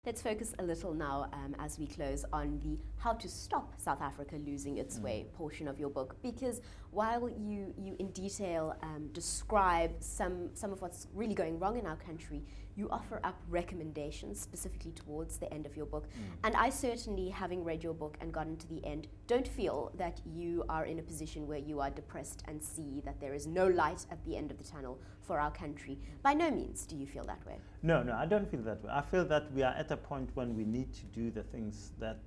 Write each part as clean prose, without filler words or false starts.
Let's focus a little now as we close on the how to stop South Africa losing its way portion of your book, because while you in detail describe some of what's really going wrong in our country, you offer up recommendations specifically towards the end of your book. And I certainly, having read your book and gotten to the end, don't feel that you are in a position where you are depressed and see that there is no light at the end of the tunnel for our country. By no means do you feel that way. No, I don't feel that way. I feel that we are at a point when we need to do the things that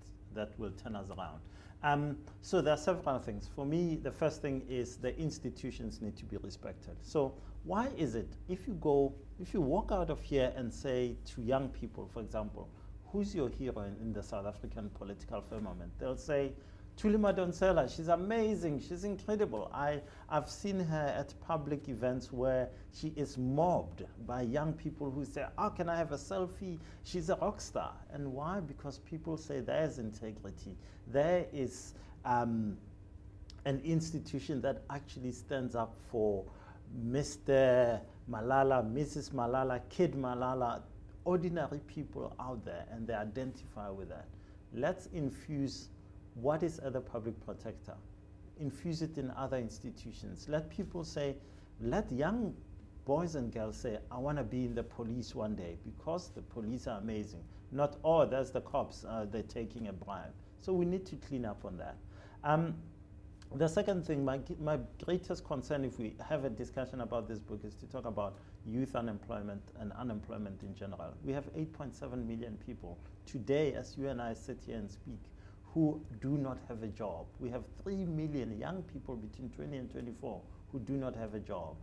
will turn us around. So there are several things. For me, the first thing is the institutions need to be respected. So why is it, if you walk out of here and say to young people, for example, who's your hero in the South African political firmament? They'll say, Thuli Madonsela, she's amazing, she's incredible. I've seen her at public events where she is mobbed by young people who say, oh, can I have a selfie? She's a rock star. And why? Because people say there's integrity. There is an institution that actually stands up for Mr. Malala, Mrs. Malala, Kid Malala, ordinary people out there, and they identify with that. Let's infuse what is other public protector? Infuse it in other institutions. Let people say, let young boys and girls say, I want to be in the police one day because the police are amazing. Not, oh, there's the cops, they're taking a bribe. So we need to clean up on that. The second thing, my greatest concern if we have a discussion about this book is to talk about youth unemployment and unemployment in general. We have 8.7 million people today, as you and I sit here and speak, who do not have a job. We have 3 million young people between 20 and 24 who do not have a job.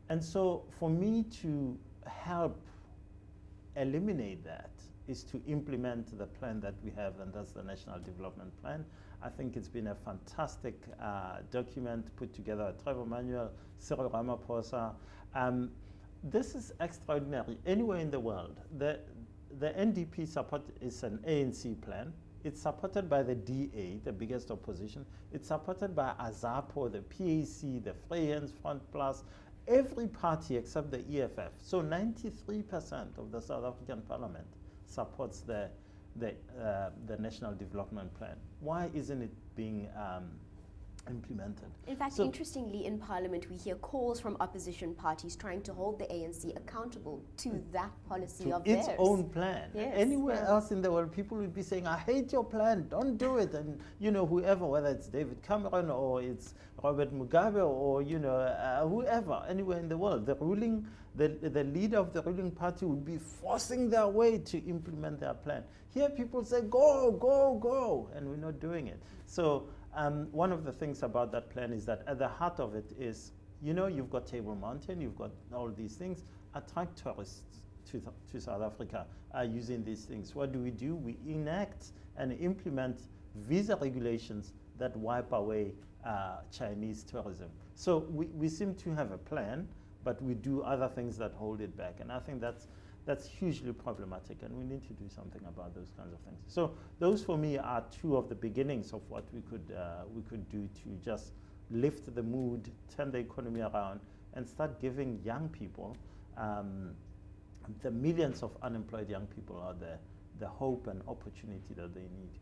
And so for me to help eliminate that is to implement the plan that we have, and that's the National Development Plan. I think it's been a fantastic document put together by Trevor Manuel, Cyril Ramaphosa. This is extraordinary. Anywhere in the world, the NDP support is an ANC plan. It's supported by the DA, the biggest opposition. It's supported by AZAPO, the PAC, the Vryheids Front Plus, every party except the EFF. So 93% of the South African Parliament supports the National Development Plan. Why isn't it being implemented? In fact, interestingly, in Parliament, we hear calls from opposition parties trying to hold the ANC accountable to that policy of theirs. Its own plan. Yes, Anywhere else in the world, people would be saying, I hate your plan, don't do it. And, you know, whoever, whether it's David Cameron or it's Robert Mugabe or, you know, whoever, anywhere in the world, the leader of the ruling party would be forcing their way to implement their plan. Here people say, go, go, go, and we're not doing it. So one of the things about that plan is that at the heart of it is, you know, you've got Table Mountain, you've got all these things, attract tourists to South Africa using these things. What do? We enact and implement visa regulations that wipe away Chinese tourism. So we seem to have a plan, but we do other things that hold it back. And I think that's hugely problematic, and we need to do something about those kinds of things. So those, for me, are two of the beginnings of what we could do to just lift the mood, turn the economy around, and start giving young people, the millions of unemployed young people out there, the hope and opportunity that they need.